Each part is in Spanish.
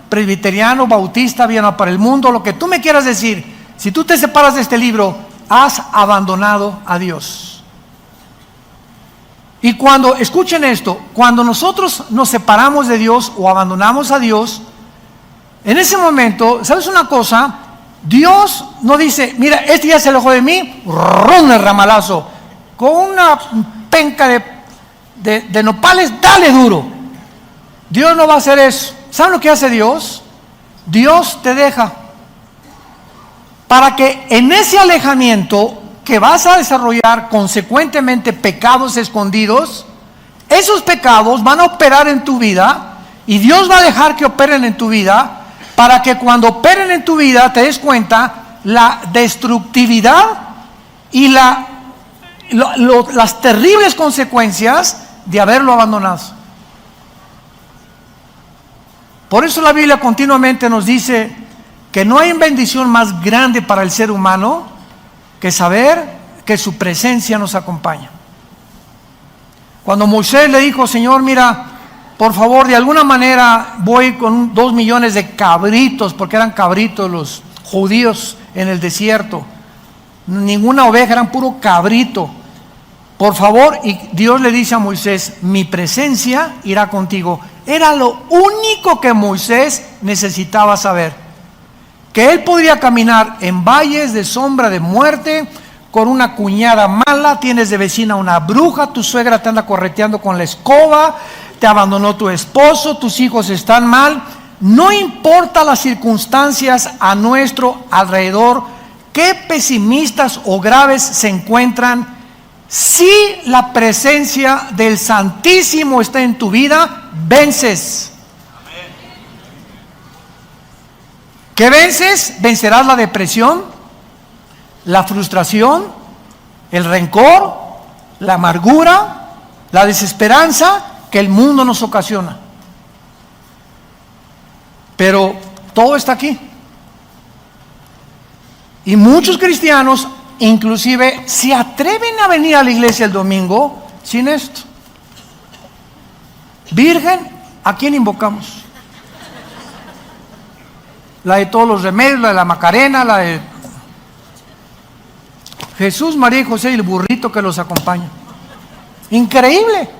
presbiteriano, bautista, Viena para el mundo, lo que tú me quieras decir. Si tú te separas de este libro, has abandonado a Dios. Y cuando, escuchen esto, cuando nosotros nos separamos de Dios o abandonamos a Dios, en ese momento, ¿sabes una cosa? Dios no dice, mira, este ya se alejó de mí, ron el ramalazo, con una penca de nopales, dale duro. Dios no va a hacer eso. ¿Saben lo que hace Dios? Dios te deja para que en ese alejamiento que vas a desarrollar consecuentemente pecados escondidos, esos pecados van a operar en tu vida y Dios va a dejar que operen en tu vida para que cuando operen en tu vida te des cuenta la destructividad y las terribles consecuencias de haberlo abandonado. Por eso la Biblia continuamente nos dice que no hay bendición más grande para el ser humano que saber que su presencia nos acompaña. Cuando Moisés le dijo, Señor, mira, por favor, de alguna manera voy con 2 millones de cabritos, porque eran cabritos los judíos en el desierto, ninguna oveja, eran puro cabrito, por favor. Y Dios le dice a Moisés, mi presencia irá contigo. Era lo único que Moisés necesitaba saber, que él podría caminar en valles de sombra de muerte, con una cuñada mala, tienes de vecina una bruja, tu suegra te anda correteando con la escoba, te abandonó tu esposo, tus hijos están mal. No importa las circunstancias a nuestro alrededor, qué pesimistas o graves se encuentran, si la presencia del Santísimo está en tu vida, vences. ¿Qué vences? Vencerás la depresión, la frustración, el rencor, la amargura, la desesperanza que el mundo nos ocasiona. Pero todo está aquí. Y muchos cristianos inclusive se atreven a venir a la iglesia el domingo sin esto. Virgen, ¿a quién invocamos? La de todos los remedios, la de la Macarena, la de Jesús, María y José y el burrito que los acompaña. Increíble.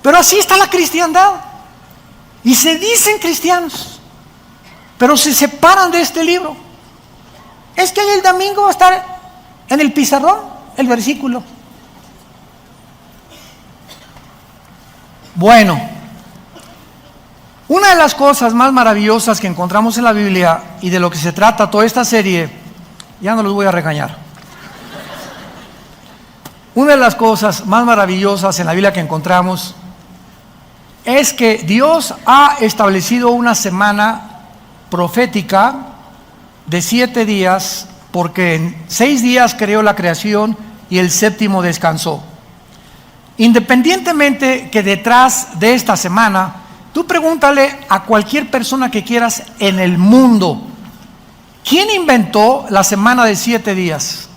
Pero así está la cristiandad. Y se dicen cristianos, pero se separan de este libro. Es que el domingo va a estar en el pizarrón el versículo. Bueno, una de las cosas más maravillosas que encontramos en la Biblia y de lo que se trata toda esta serie, ya no los voy a regañar. Una de las cosas más maravillosas en la Biblia que encontramos es que Dios ha establecido una semana profética de 7 días, porque en 6 días creó la creación y el 7º descansó. Independientemente que detrás de esta semana, tú pregúntale a cualquier persona que quieras en el mundo, ¿quién inventó la semana de 7 días?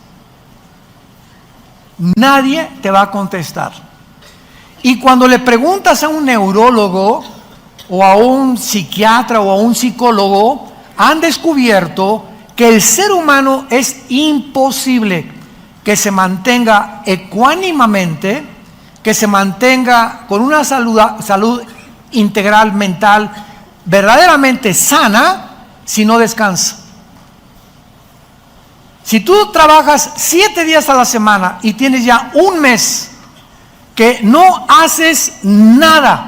Nadie te va a contestar. Y cuando le preguntas a un neurólogo o a un psiquiatra o a un psicólogo, han descubierto que el ser humano es imposible que se mantenga ecuánimamente, que se mantenga con una salud integral mental verdaderamente sana si no descansa. Si tú trabajas 7 días a la semana y tienes ya un mes que no haces nada,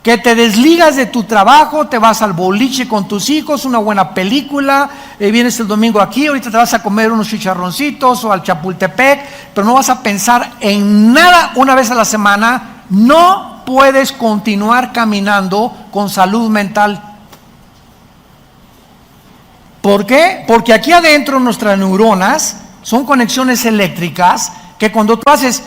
que te desligas de tu trabajo, te vas al boliche con tus hijos, una buena película, vienes el domingo aquí, ahorita te vas a comer unos chicharroncitos o al Chapultepec, pero no vas a pensar en nada una vez a la semana, no puedes continuar caminando con salud mental. ¿Por qué? Porque aquí adentro nuestras neuronas son conexiones eléctricas que cuando tú haces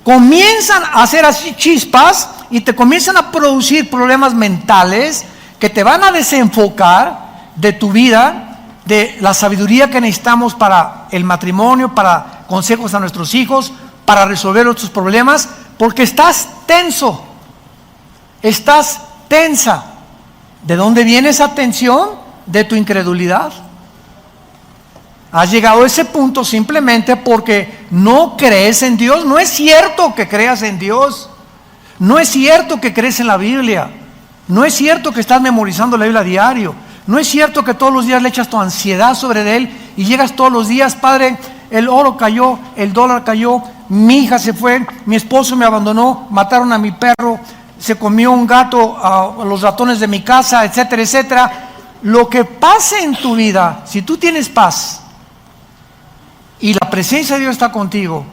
comienzan a hacer así chispas y te comienzan a producir problemas mentales que te van a desenfocar de tu vida, de la sabiduría que necesitamos para el matrimonio, para consejos a nuestros hijos, para resolver nuestros problemas, porque estás tenso, estás tensa. ¿De dónde viene esa tensión? De tu incredulidad. Has llegado a ese punto simplemente porque no crees en Dios. No es cierto que creas en Dios. No es cierto que crees en la Biblia. No es cierto que estás memorizando la Biblia a diario. No es cierto que todos los días le echas tu ansiedad sobre él y llegas todos los días: Padre, el oro cayó, el dólar cayó, mi hija se fue, mi esposo me abandonó, mataron a mi perro, se comió un gato a los ratones de mi casa, etcétera, etcétera. Lo que pase en tu vida, si tú tienes paz y la presencia de Dios está contigo,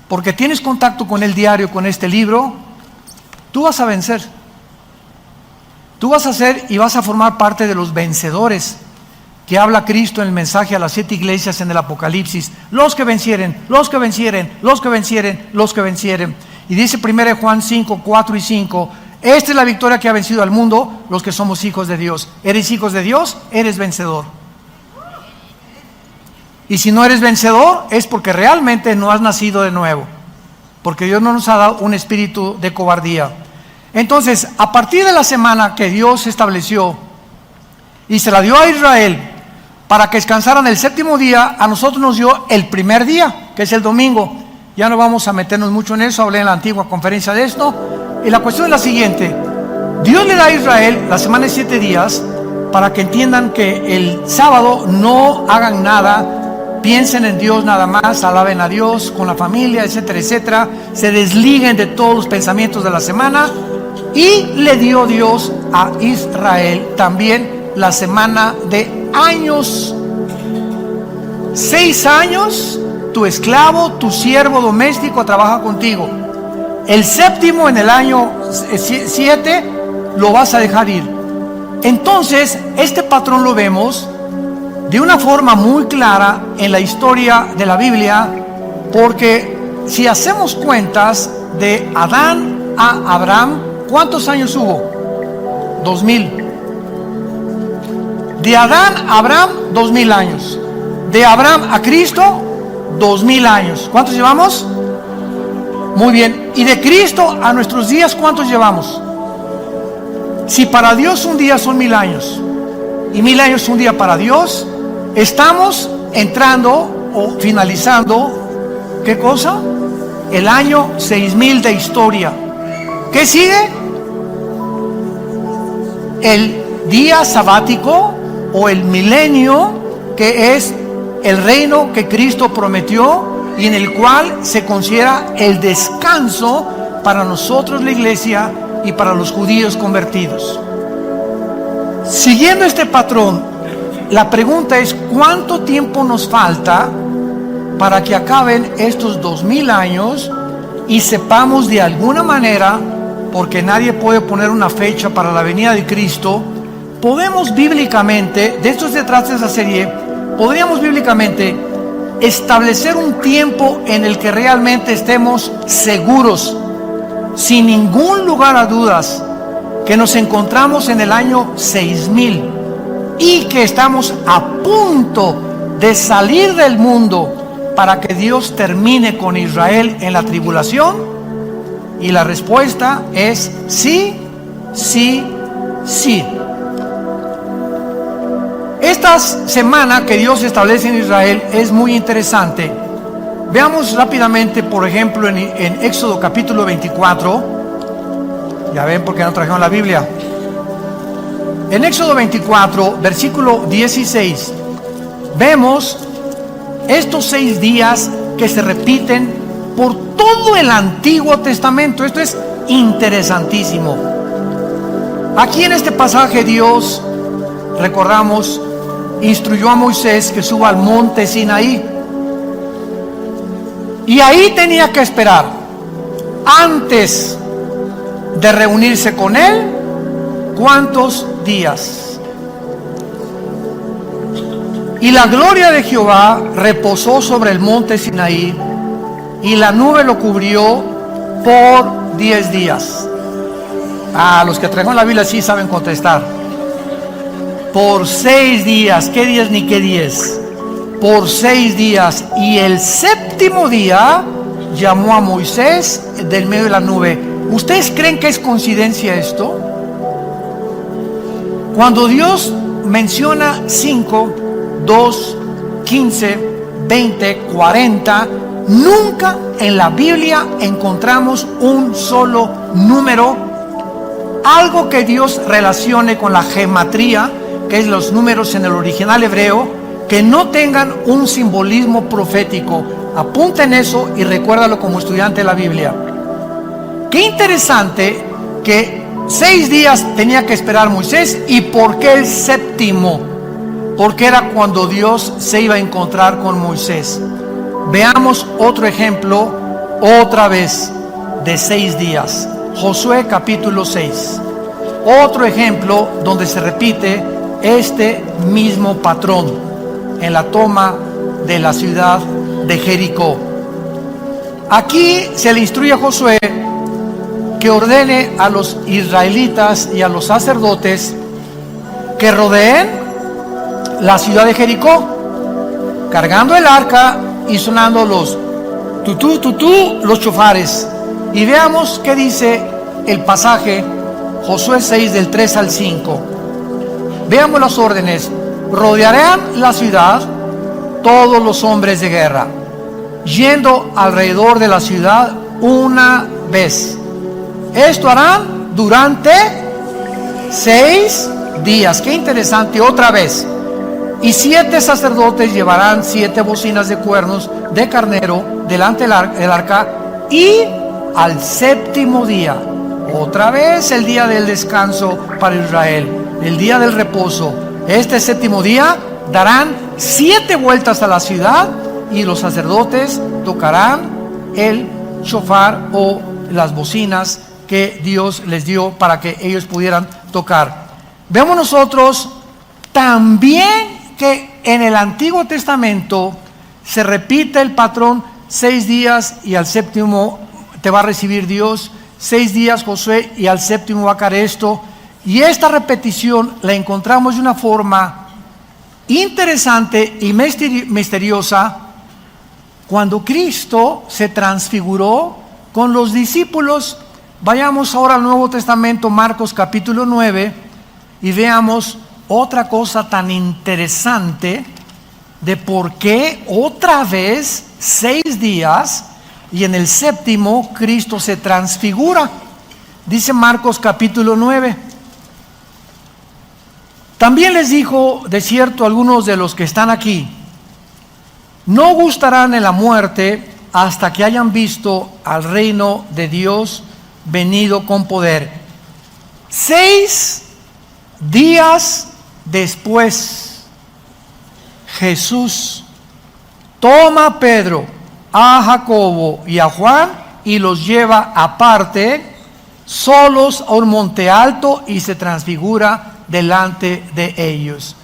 porque tienes contacto con Él diario, con este libro, tú vas a vencer. Tú vas a ser y vas a formar parte de los vencedores que habla Cristo en el mensaje a las 7 iglesias en el Apocalipsis. Los que vencieren, los que vencieren, los que vencieren, los que vencieren. Y dice 1 Juan 5, 4 y 5: esta es la victoria que ha vencido al mundo, los que somos hijos de Dios. ¿Eres hijos de Dios? Eres vencedor. Y si no eres vencedor, es porque realmente no has nacido de nuevo, porque Dios no nos ha dado un espíritu de cobardía. Entonces, a partir de la semana que Dios estableció y se la dio a Israel para que descansaran el séptimo día, a nosotros nos dio el primer día, que es el domingo. Ya no vamos a meternos mucho en eso, hablé en la antigua conferencia de esto. Y la cuestión es la siguiente: Dios le da a Israel la semana de 7 días para que entiendan que el sábado no hagan nada, piensen en Dios nada más, alaben a Dios con la familia, etcétera, etcétera, se desliguen de todos los pensamientos de la semana. Y le dio Dios a Israel también la semana de años. 6 años tu esclavo, tu siervo doméstico trabaja contigo. El séptimo, en el año 7, lo vas a dejar ir. Entonces, este patrón lo vemos de una forma muy clara en la historia de la Biblia, porque si hacemos cuentas de Adán a Abraham, ¿cuántos años hubo? 2000. De Adán a Abraham, 2000 años. De Abraham a Cristo, 2000 años. ¿Cuántos llevamos? Muy bien. Y de Cristo a nuestros días, ¿cuántos llevamos? Si para Dios un día son 1000 años y 1000 años un día para Dios, estamos entrando o finalizando, ¿qué cosa? El año 6000 de historia. ¿Qué sigue? El día sabático o el milenio, que es el reino que Cristo prometió y en el cual se considera el descanso para nosotros, la iglesia, y para los judíos convertidos. Siguiendo este patrón, la pregunta es: ¿cuánto tiempo nos falta para que acaben estos 2000 años y sepamos de alguna manera, porque nadie puede poner una fecha para la venida de Cristo, podemos bíblicamente, de esto se trata esa serie, podríamos bíblicamente establecer un tiempo en el que realmente estemos seguros, sin ningún lugar a dudas, que nos encontramos en el año 6000 y que estamos a punto de salir del mundo para que Dios termine con Israel en la tribulación? Y la respuesta es sí, sí, sí. Esta semana que Dios establece en Israel es muy interesante. Veamos rápidamente, por ejemplo, en Éxodo capítulo 24. Ya ven por qué no trajeron la Biblia. En Éxodo 24, versículo 16, vemos estos 6 días que se repiten por todo el Antiguo Testamento. Esto es interesantísimo. Aquí en este pasaje Dios, recordamos, instruyó a Moisés que suba al monte Sinaí. Y ahí tenía que esperar, antes de reunirse con él, ¿cuántos días? Y la gloria de Jehová reposó sobre el monte Sinaí, y la nube lo cubrió por 10 días. Los que trajeron la Biblia sí saben contestar. Por 6 días, ¿qué días ni qué 10? Por 6 días. Y el séptimo día llamó a Moisés del medio de la nube. ¿Ustedes creen que es coincidencia esto? Cuando Dios menciona 5, 2, 15, 20, 40, nunca en la Biblia encontramos un solo número, algo que Dios relacione con la gematría, que es los números en el original hebreo, que no tengan un simbolismo profético. Apunten eso y recuérdalo como estudiante de la Biblia. Qué interesante que 6 días tenía que esperar Moisés. ¿Y por qué el séptimo? Porque era cuando Dios se iba a encontrar con Moisés. Veamos otro ejemplo, otra vez, de 6 días. Josué capítulo 6. Otro ejemplo donde se repite este mismo patrón en la toma de la ciudad de Jericó. Aquí se le instruye a Josué que ordene a los israelitas y a los sacerdotes que rodeen la ciudad de Jericó, cargando el arca y sonando los tutú, tutú, los chofares. Y veamos qué dice el pasaje, Josué 6 del 3 al 5. Veamos las órdenes. Rodearán la ciudad todos los hombres de guerra, yendo alrededor de la ciudad una vez. Esto harán durante 6 días. Qué interesante, otra vez. Y 7 sacerdotes llevarán 7 bocinas de cuernos de carnero delante del arca. Y al séptimo día, otra vez el día del descanso para Israel, el día del reposo. Este séptimo día darán 7 vueltas a la ciudad y los sacerdotes tocarán el shofar o las bocinas que Dios les dio para que ellos pudieran tocar. Vemos nosotros también que en el Antiguo Testamento se repite el patrón: 6 días y al séptimo te va a recibir Dios, 6 días Josué y al séptimo va a caer esto. Y esta repetición la encontramos de una forma interesante y misteriosa cuando Cristo se transfiguró con los discípulos. Vayamos ahora al Nuevo Testamento, Marcos capítulo 9, y veamos otra cosa tan interesante de por qué otra vez 6 días y en el séptimo Cristo se transfigura. Dice Marcos capítulo 9. También les dijo, de cierto, algunos de los que están aquí: no gustarán en la muerte hasta que hayan visto al reino de Dios venido con poder. 6 días después, Jesús toma a Pedro, a Jacobo y a Juan y los lleva aparte, solos, a un monte alto, y se transfigura delante de ellos.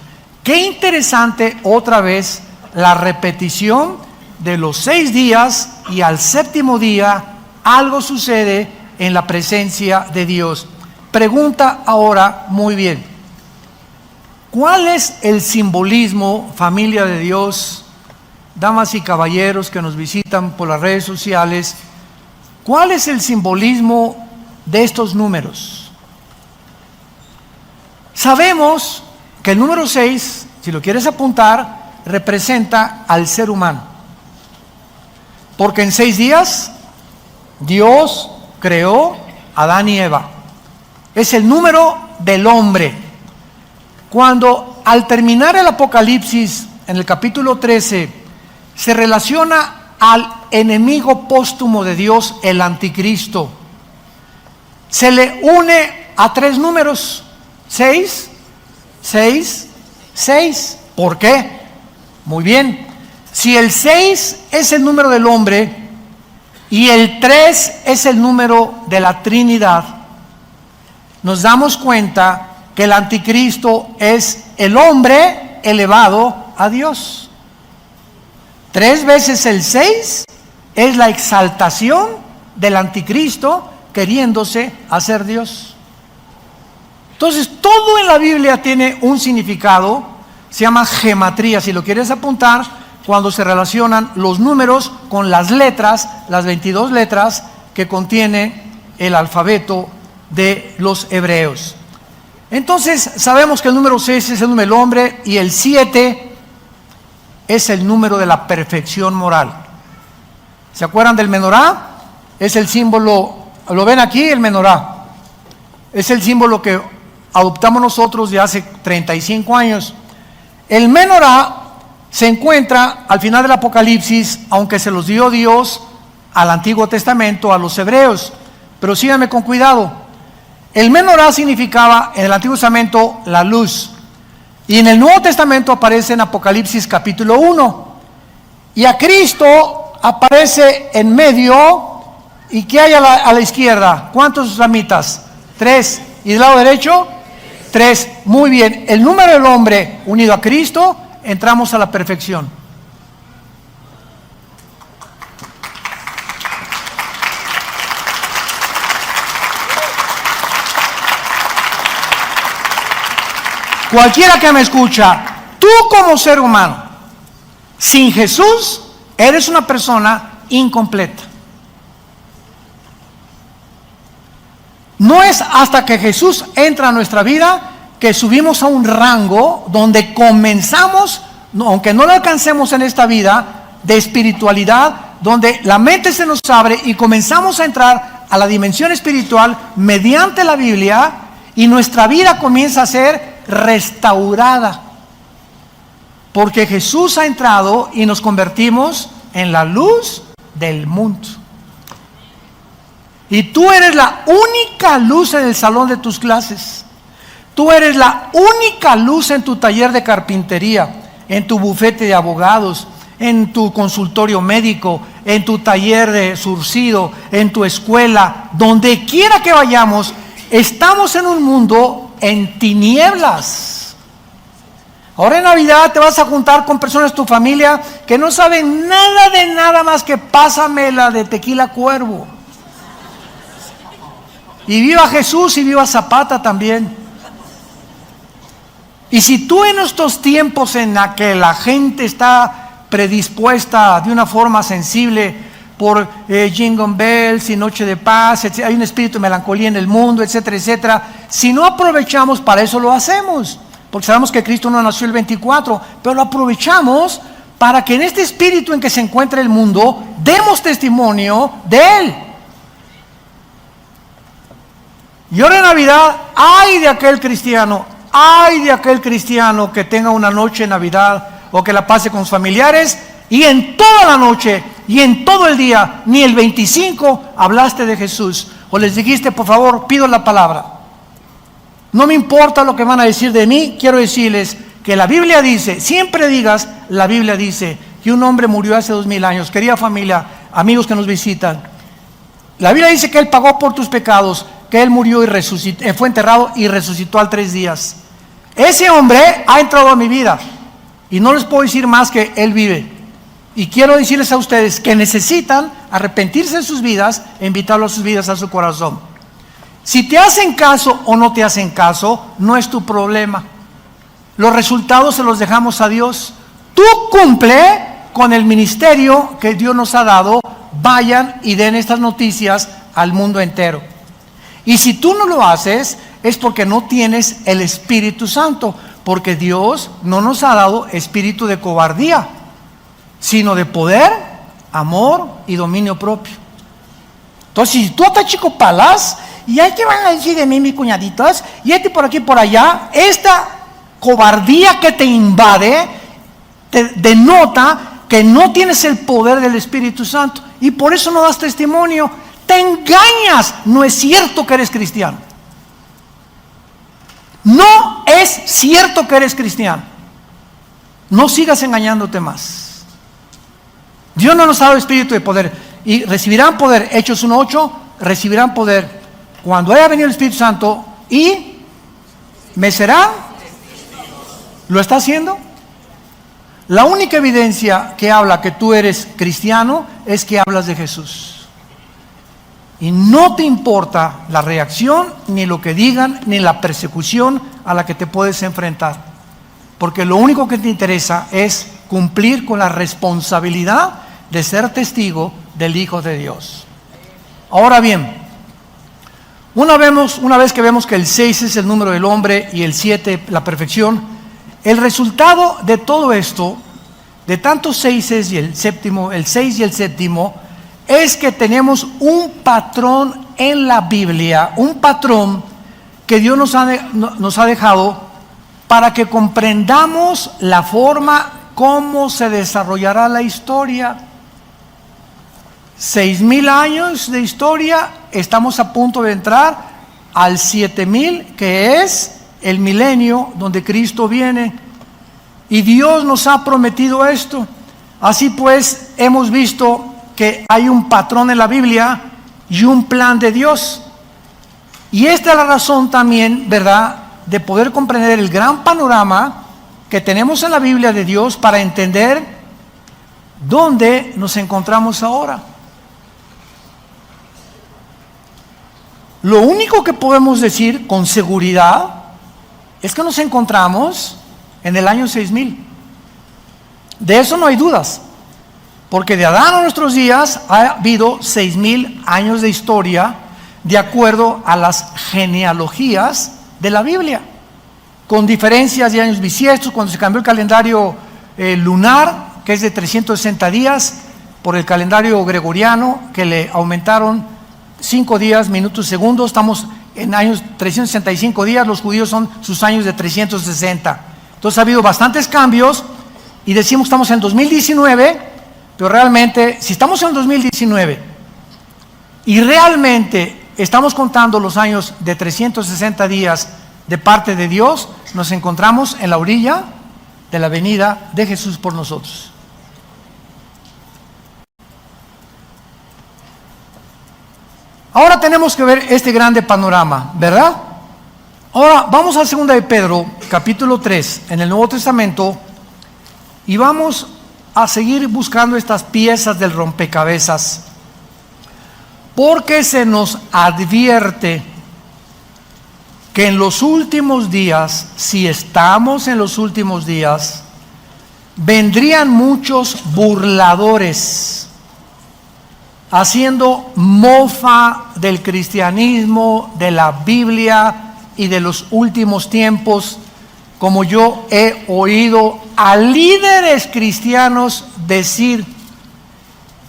Qué interesante, otra vez la repetición de los 6 días, y al séptimo día algo sucede en la presencia de Dios. Pregunta ahora, muy bien, ¿cuál es el simbolismo, familia de Dios, damas y caballeros que nos visitan por las redes sociales? ¿Cuál es el simbolismo de estos números? Sabemos que el número 6, si lo quieres apuntar, representa al ser humano, porque en 6 días Dios creó a Adán y Eva. Es el número del hombre. Cuando al terminar el Apocalipsis, en el capítulo 13, se relaciona al enemigo póstumo de Dios, el anticristo, se le une a 3 números: 6, 6, 6. ¿Por qué? Muy bien. Si el 6 es el número del hombre y el 3 es el número de la Trinidad, nos damos cuenta que el anticristo es el hombre elevado a Dios. 3 veces el 6 es la exaltación del anticristo queriéndose hacer Dios. Entonces, todo en la Biblia tiene un significado, se llama gematría. Si lo quieres apuntar, cuando se relacionan los números con las letras, las 22 letras que contiene el alfabeto de los hebreos. Entonces sabemos que el número 6 es el número del hombre y el 7 es el número de la perfección moral. ¿Se acuerdan del menorá? Es el símbolo, ¿lo ven aquí? El menorá es el símbolo que adoptamos nosotros de hace 35 años. El menorá se encuentra al final del Apocalipsis, aunque se los dio Dios al Antiguo Testamento, a los hebreos. Pero síganme con cuidado. El menorá significaba en el Antiguo Testamento la luz. Y en el Nuevo Testamento aparece en Apocalipsis capítulo 1. Y a Cristo aparece en medio. ¿Y qué hay a la izquierda? ¿Cuántos ramitas? 3. ¿Y del lado derecho? 3. Muy bien. El número del hombre unido a Cristo, entramos a la perfección. Cualquiera que me escucha, tú como ser humano, sin Jesús, eres una persona incompleta. No es hasta que Jesús entra a nuestra vida que subimos a un rango donde comenzamos, aunque no lo alcancemos en esta vida, de espiritualidad, donde la mente se nos abre y comenzamos a entrar a la dimensión espiritual mediante la Biblia y nuestra vida comienza a ser restaurada. Porque Jesús ha entrado y nos convertimos en la luz del mundo. Y tú eres la única luz en el salón de tus clases. Tú eres la única luz en tu taller de carpintería, en tu bufete de abogados, en tu consultorio médico, en tu taller de surcido, en tu escuela, donde quiera que vayamos. Estamos en un mundo en tinieblas. Ahora en Navidad te vas a juntar con personas de tu familia que no saben nada de nada más que pásamela de Tequila Cuervo. Y viva Jesús y viva Zapata también. Y si tú en estos tiempos en la que la gente está predispuesta de una forma sensible por Jingle Bells y Noche de Paz, hay un espíritu de melancolía en el mundo, etcétera, etcétera, si no aprovechamos, para eso lo hacemos, porque sabemos que Cristo no nació el 24, pero lo aprovechamos para que en este espíritu en que se encuentra el mundo, demos testimonio de Él. Y ahora en Navidad, ay de aquel cristiano que tenga una noche de Navidad o que la pase con sus familiares y en toda la noche y en todo el día, ni el 25 hablaste de Jesús o les dijiste, por favor, pido la palabra. No me importa lo que van a decir de mí, quiero decirles que la Biblia dice, siempre digas, la Biblia dice que un hombre murió hace 2000 años. Querida familia, amigos que nos visitan, la Biblia dice que Él pagó por tus pecados, que Él murió y resucitó, fue enterrado y resucitó al 3 días. Ese hombre ha entrado a mi vida y no les puedo decir más que Él vive. Y quiero decirles a ustedes que necesitan arrepentirse de sus vidas e invitarlo a sus vidas, a su corazón. Si te hacen caso o no te hacen caso, no es tu problema. Los resultados se los dejamos a Dios. Tú cumple con el ministerio que Dios nos ha dado. Vayan y den estas noticias al mundo entero. Y si tú no lo haces, es porque no tienes el Espíritu Santo, porque Dios no nos ha dado espíritu de cobardía, sino de poder, amor y dominio propio. Entonces, si tú estás chico palas, y hay que van a decir de mí mis cuñaditos, y por aquí por allá, esta cobardía que te invade, te denota que no tienes el poder del Espíritu Santo, y por eso no das testimonio. Te engañas, no es cierto que eres cristiano. No es cierto que eres cristiano. No sigas engañándote más. Dios no nos ha dado espíritu de poder. Y recibirán poder, Hechos 1:8, recibirán poder cuando haya venido el Espíritu Santo y me serán. ¿Lo está haciendo? La única evidencia que habla que tú eres cristiano es que hablas de Jesús. Y no te importa la reacción, ni lo que digan, ni la persecución a la que te puedes enfrentar. Porque lo único que te interesa es cumplir con la responsabilidad de ser testigo del Hijo de Dios. Ahora bien, Una vez que vemos que el 6 es el número del hombre y el 7 la perfección, el resultado de todo esto, de tantos 6 y el séptimo, el 6 y el séptimo, es que tenemos un patrón en la Biblia, un patrón que Dios nos ha dejado para que comprendamos la forma cómo se desarrollará la historia. 6,000 años de historia, estamos a punto de entrar al 7,000, que es el milenio donde Cristo viene. Y Dios nos ha prometido esto. Así pues, hemos visto que hay un patrón en la Biblia y un plan de Dios. Y esta es la razón también, ¿verdad?, de poder comprender el gran panorama que tenemos en la Biblia de Dios para entender dónde nos encontramos ahora. Lo único que podemos decir con seguridad es que nos encontramos en el año 6,000. De eso no hay dudas, porque de Adán a nuestros días ha habido 6,000 años de historia de acuerdo a las genealogías de la Biblia, con diferencias de años bisiestos, cuando se cambió el calendario lunar, que es de 360 días, por el calendario gregoriano, que le aumentaron 5 días, minutos, segundos. Estamos en años 365 días, los judíos son sus años de 360. Entonces ha habido bastantes cambios y decimos que estamos en 2019, pero realmente, si estamos en 2019 y realmente estamos contando los años de 360 días de parte de Dios, nos encontramos en la orilla de la venida de Jesús por nosotros. Ahora tenemos que ver este grande panorama, ¿verdad? Ahora vamos a 2 de Pedro, capítulo 3, en el Nuevo Testamento, y vamos a seguir buscando estas piezas del rompecabezas, porque se nos advierte que en los últimos días, si estamos en los últimos días, vendrían muchos burladores, haciendo mofa del cristianismo, de la Biblia y de los últimos tiempos, como yo he oído a líderes cristianos decir: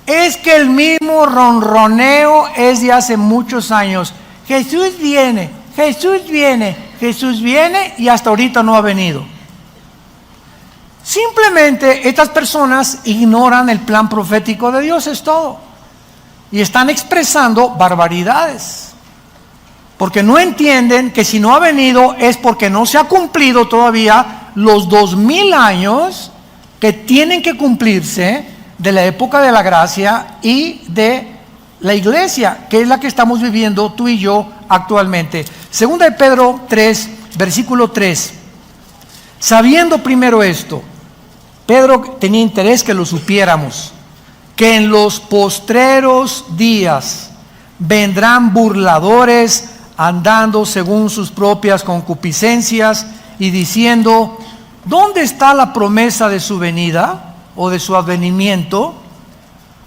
es que el mismo ronroneo es de hace muchos años. Jesús viene, Jesús viene, Jesús viene, y hasta ahorita no ha venido. Simplemente estas personas ignoran el plan profético de Dios, es todo. Y están expresando barbaridades, porque no entienden que si no ha venido es porque no se ha cumplido todavía los 2,000 años que tienen que cumplirse de la época de la gracia y de la iglesia, que es la que estamos viviendo tú y yo actualmente. 2 de Pedro 3, versículo 3. Sabiendo primero esto, Pedro tenía interés que lo supiéramos, que en los postreros días vendrán burladores andando según sus propias concupiscencias y diciendo: ¿dónde está la promesa de su venida o de su advenimiento?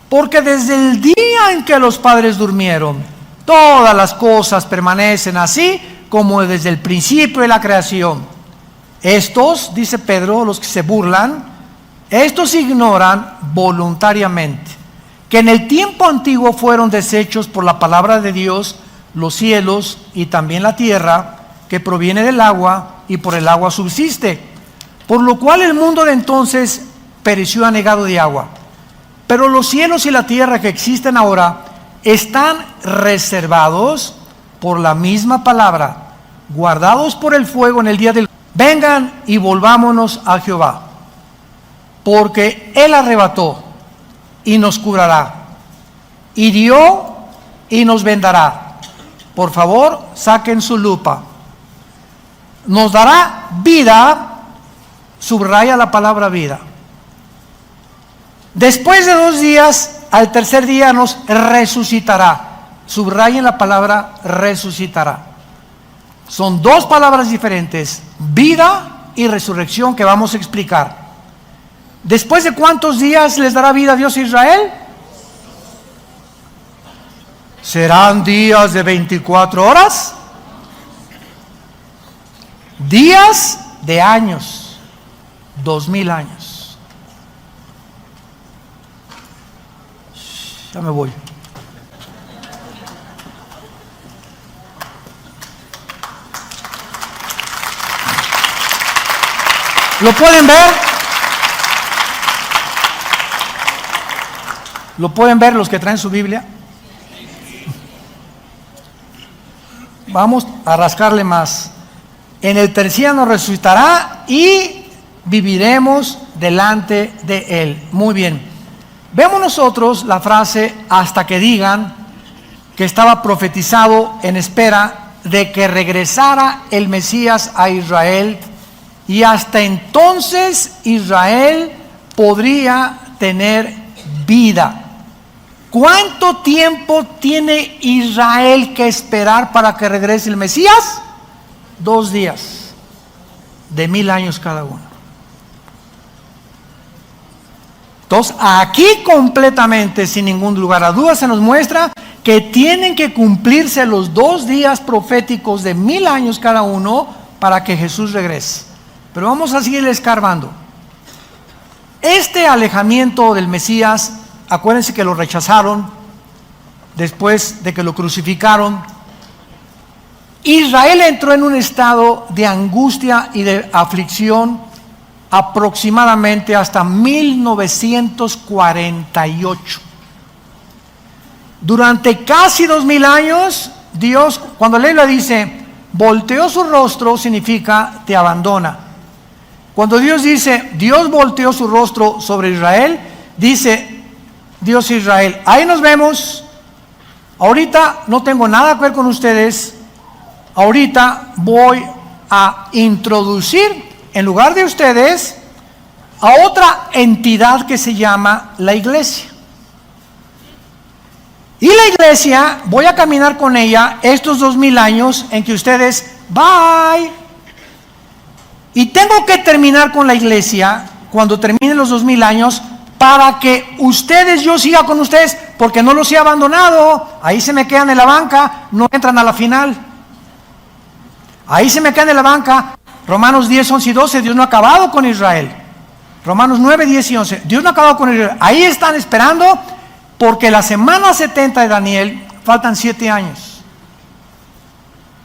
Porque desde el día en que los padres durmieron, todas las cosas permanecen así como desde el principio de la creación. Estos, dice Pedro, los que se burlan, estos ignoran voluntariamente que en el tiempo antiguo fueron deshechos por la palabra de Dios los cielos y también la tierra, que proviene del agua y por el agua subsiste, por lo cual el mundo de entonces pereció anegado de agua. Pero los cielos y la tierra que existen ahora están reservados por la misma palabra, guardados por el fuego en el día del... Vengan y volvámonos a Jehová, porque Él arrebató y nos curará, hirió y nos vendará. Por favor, saquen su lupa. Nos dará vida, subraya la palabra vida. Después de 2 días, al tercer día nos resucitará. Subrayen la palabra resucitará. Son 2 palabras diferentes, vida y resurrección, que vamos a explicar. ¿Después de cuántos días les dará vida Dios a Israel? ¿Serán días de 24 horas? Días de años, 2000 años. Ya me voy. ¿Lo pueden ver? ¿Lo pueden ver los que traen su Biblia? Vamos a rascarle más. En el tercer día nos resucitará y viviremos delante de Él. Muy bien. Vemos nosotros la frase hasta que digan que estaba profetizado en espera de que regresara el Mesías a Israel, y hasta entonces Israel podría tener vida. ¿Cuánto tiempo tiene Israel que esperar para que regrese el Mesías? 2 días, de 1000 años cada uno. Entonces, aquí completamente, sin ningún lugar a dudas, se nos muestra que tienen que cumplirse los 2 días proféticos de 1000 años cada uno para que Jesús regrese. Pero vamos a seguir escarbando. Este alejamiento del Mesías, acuérdense que lo rechazaron después de que lo crucificaron. Israel entró en un estado de angustia y de aflicción aproximadamente hasta 1948. Durante casi 2000 años, Dios, cuando la Biblia dice, volteó su rostro, significa te abandona. Cuando Dios dice, Dios volteó su rostro sobre Israel, dice Dios Israel, ahí nos vemos, ahorita no tengo nada que ver con ustedes, ahorita voy a introducir en lugar de ustedes a otra entidad que se llama la iglesia. Y la iglesia, voy a caminar con ella estos 2000 años en que ustedes, bye. Y tengo que terminar con la iglesia cuando terminen los 2000 años para que ustedes, yo siga con ustedes, porque no los he abandonado. Ahí se me quedan en la banca, no entran a la final. Ahí se me quedan en la banca. Romanos 10, 11 y 12, Dios no ha acabado con Israel. Romanos 9, 10 y 11, Dios no ha acabado con Israel. Ahí están esperando, porque la semana 70 de Daniel faltan 7 años.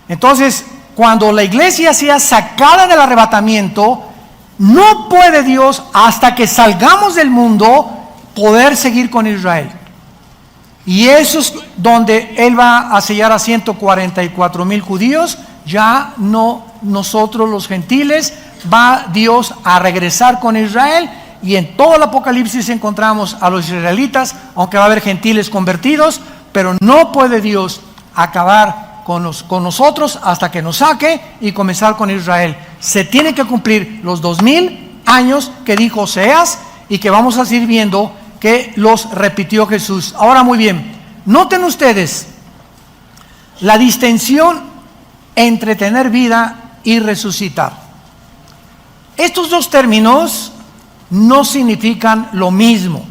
Entonces, cuando la iglesia sea sacada del arrebatamiento, no puede Dios, hasta que salgamos del mundo, poder seguir con Israel. Y eso es donde Él va a sellar a 144,000 judíos. Ya no nosotros los gentiles, va Dios a regresar con Israel. Y en todo el Apocalipsis encontramos a los israelitas, aunque va a haber gentiles convertidos, pero no puede Dios acabar con nosotros hasta que nos saque y comenzar con Israel. Se tienen que cumplir los 2000 años que dijo Oseas y que vamos a seguir viendo que los repitió Jesús. Ahora, muy bien, noten ustedes la distinción entre tener vida y resucitar. Estos dos términos no significan lo mismo,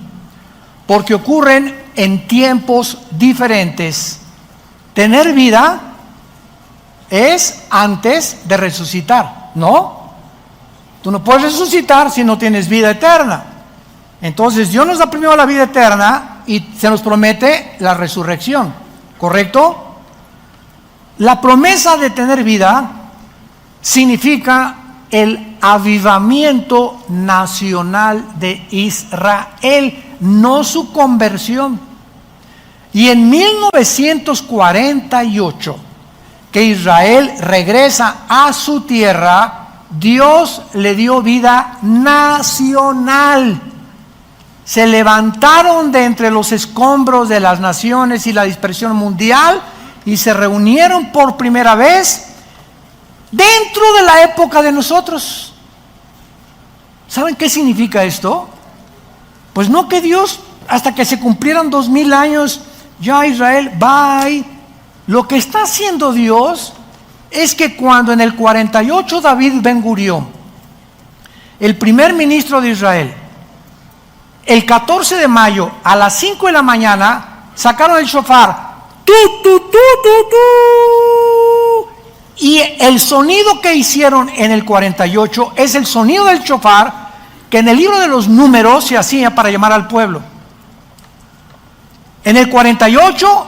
porque ocurren en tiempos diferentes. Tener vida es antes de resucitar, ¿no? Tú no puedes resucitar si no tienes vida eterna. Entonces Dios nos da primero la vida eterna y se nos promete la resurrección, ¿correcto? La promesa de tener vida significa el avivamiento nacional de Israel, no su conversión. Y en 1948, que Israel regresa a su tierra, Dios le dio vida nacional. Se levantaron de entre los escombros de las naciones y la dispersión mundial y se reunieron por primera vez dentro de la época de nosotros. ¿Saben qué significa esto? Pues no que Dios, hasta que se cumplieran 2000 años, ya Israel, bye. Lo que está haciendo Dios es que cuando en el 48 David Ben Gurión, el primer ministro de Israel, el 14 de mayo a las 5 de la mañana sacaron el shofar, Y el sonido que hicieron en el 48 es el sonido del shofar que en el libro de los Números se hacía para llamar al pueblo. En el 48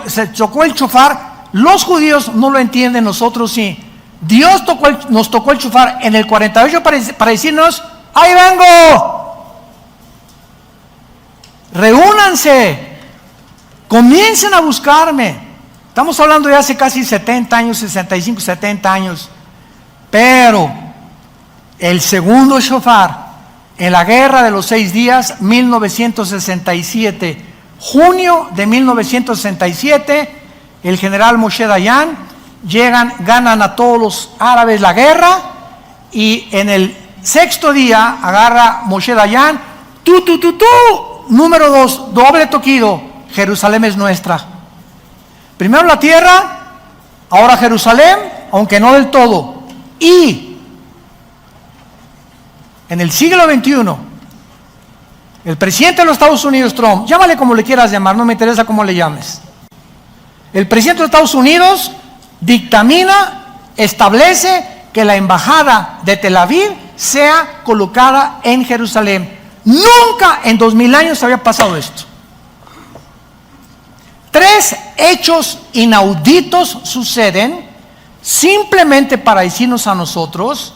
se tocó el shofar. Los judíos no lo entienden, nosotros sí. Dios nos tocó el shofar en el 48 para decirnos: ¡ahí vengo! Reúnanse, comiencen a buscarme. Estamos hablando de hace casi 70 años, 65, 70 años. Pero el segundo shofar en la guerra de los 6 días, 1967, junio de 1967, el general Moshe Dayan ganan a todos los árabes la guerra, y en el 6º día agarra Moshe Dayan, número 2, doble toquido: Jerusalén es nuestra. Primero la tierra, ahora Jerusalén, aunque no del todo. Y en el siglo XXI, el presidente de los Estados Unidos, Trump, llámale como le quieras llamar, no me interesa cómo le llames. El presidente de los Estados Unidos dictamina, establece que la embajada de Tel Aviv sea colocada en Jerusalén. Nunca en 2000 años había pasado esto. 3 hechos inauditos suceden simplemente para decirnos a nosotros: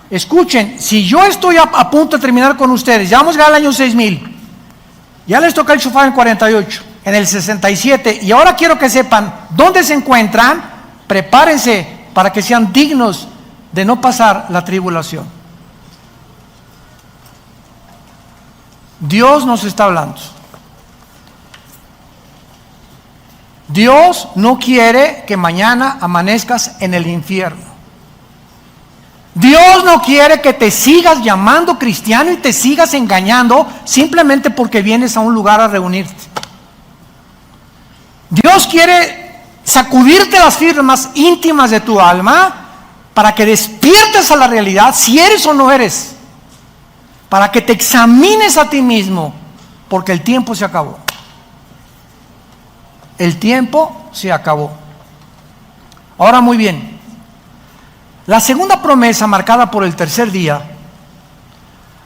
escuchen, si yo estoy a punto de terminar con ustedes, ya vamos a llegar al año 6000, ya les toca el shofar en el 48, en el 67, y ahora quiero que sepan dónde se encuentran. Prepárense para que sean dignos de no pasar la tribulación. Dios nos está hablando. Dios no quiere que mañana amanezcas en el infierno. Dios no quiere que te sigas llamando cristiano y te sigas engañando simplemente porque vienes a un lugar a reunirte. Dios quiere sacudirte las fibras más íntimas de tu alma para que despiertes a la realidad, si eres o no eres, para que te examines a ti mismo, porque el tiempo se acabó. El tiempo se acabó. Ahora, muy bien, la segunda promesa, marcada por el tercer día,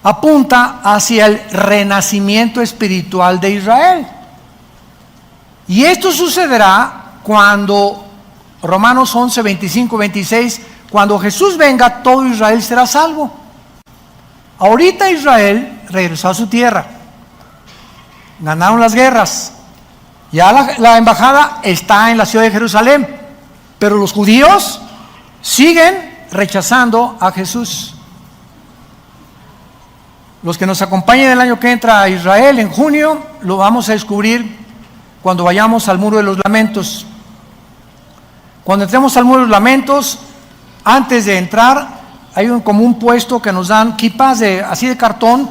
apunta hacia el renacimiento espiritual de Israel. Y esto sucederá cuando, Romanos 11, 25, 26, cuando Jesús venga, todo Israel será salvo. Ahorita Israel regresó a su tierra, ganaron las guerras. Ya la embajada está en la ciudad de Jerusalén, pero los judíos siguen rechazando a Jesús. Los que nos acompañen el año que entra a Israel, en junio, lo vamos a descubrir cuando vayamos al Muro de los Lamentos. Cuando entremos al Muro de los Lamentos, antes de entrar, hay como un puesto que nos dan kippahs así de cartón,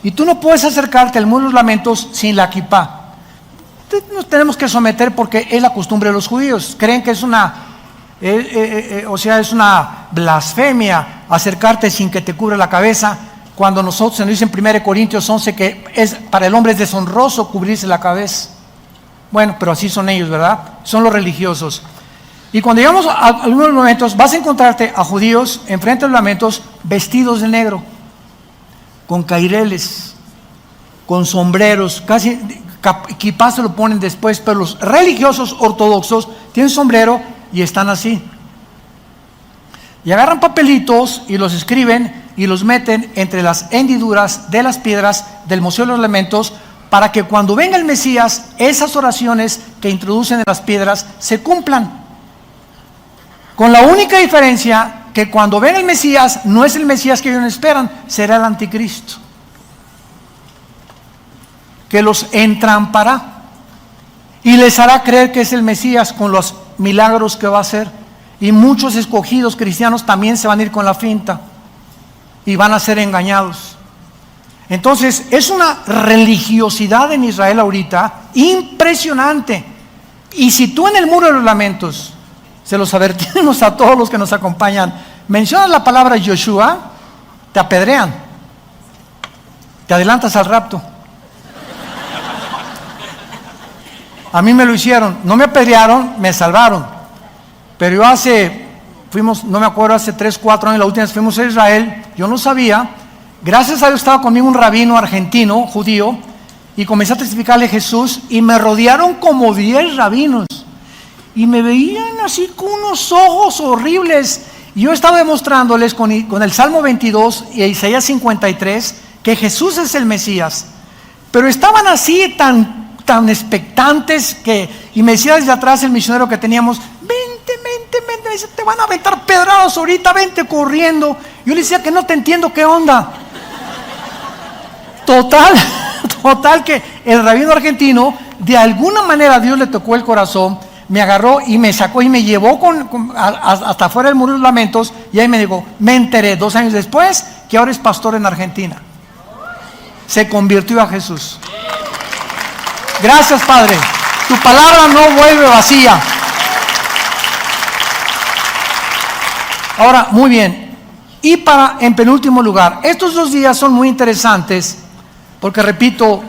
y tú no puedes acercarte al Muro de los Lamentos sin la kippah. Nos tenemos que someter porque es la costumbre de los judíos. Creen que es una blasfemia acercarte sin que te cubra la cabeza, cuando nosotros se nos dice en 1 Corintios 11 que para el hombre es deshonroso cubrirse la cabeza. Bueno, pero así son ellos, ¿verdad? Son los religiosos. Y cuando llegamos a algunos momentos, vas a encontrarte a judíos enfrente de los lamentos vestidos de negro, con caireles, con sombreros, casi quizás se lo ponen después, pero los religiosos ortodoxos tienen sombrero y están así. Y agarran papelitos y los escriben y los meten entre las hendiduras de las piedras del Museo de los Lamentos, para que cuando venga el Mesías, esas oraciones que introducen en las piedras se cumplan. Con la única diferencia que cuando ven el Mesías, no es el Mesías que ellos esperan, será el anticristo, que los entrampará y les hará creer que es el Mesías con los milagros que va a hacer. Y muchos escogidos cristianos también se van a ir con la finta y van a ser engañados. Entonces es una religiosidad en Israel ahorita impresionante. Y si tú en el Muro de los Lamentos, se los advertimos a todos los que nos acompañan, mencionas la palabra Yoshua, te apedrean, te adelantas al rapto. A mí me lo hicieron, no me apedrearon, me salvaron. Pero yo fuimos, no me acuerdo, hace 3, 4 años, la última vez fuimos a Israel, yo no sabía. Gracias a Dios estaba conmigo un rabino argentino, judío, y comencé a testificarle a Jesús, y me rodearon como 10 rabinos, y me veían así con unos ojos horribles. Y yo estaba demostrándoles con el Salmo 22 y Isaías 53 que Jesús es el Mesías. Pero estaban así tan expectantes y me decía desde atrás el misionero que teníamos, vente, me dice, te van a aventar pedradas ahorita, vente corriendo. Yo le decía que no te entiendo, ¿qué onda? Total que el rabino argentino, de alguna manera Dios le tocó el corazón, me agarró y me sacó y me llevó hasta afuera del Muro de los Lamentos, y ahí me dijo, me enteré 2 años después que ahora es pastor en Argentina. Se convirtió a Jesús. Gracias, Padre. Tu palabra no vuelve vacía. Ahora, muy bien. Y en penúltimo lugar, estos 2 días son muy interesantes porque, repito,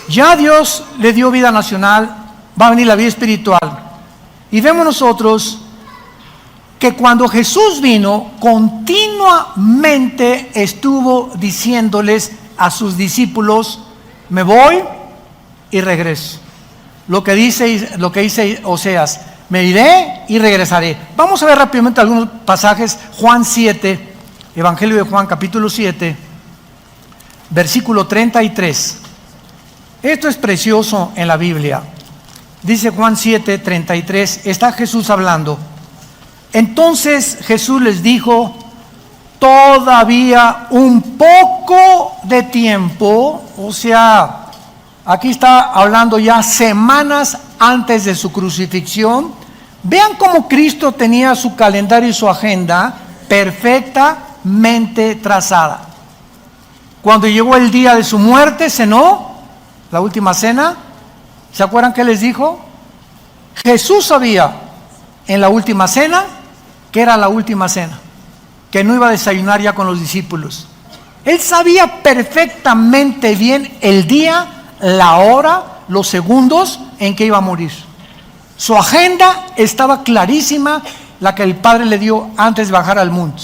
ya Dios le dio vida nacional, va a venir la vida espiritual. Y vemos nosotros que cuando Jesús vino, continuamente estuvo diciéndoles a sus discípulos, me voy y regreso. Lo que dice Oseas, me iré y regresaré. Vamos a ver rápidamente algunos pasajes. Juan 7, Evangelio de Juan, capítulo 7, versículo 33. Esto es precioso en la Biblia. Dice Juan 7, 33, está Jesús hablando. Entonces Jesús les dijo, todavía un poco de tiempo, o sea, aquí está hablando ya semanas antes de su crucifixión. Vean cómo Cristo tenía su calendario y su agenda perfectamente trazada. Cuando llegó el día de su muerte, cenó, la última cena. ¿Se acuerdan qué les dijo? Jesús sabía en la última cena que era la última cena, que no iba a desayunar ya con los discípulos. Él sabía perfectamente bien el día, la hora, los segundos en que iba a morir. Su agenda estaba clarísima, la que el Padre le dio antes de bajar al monte.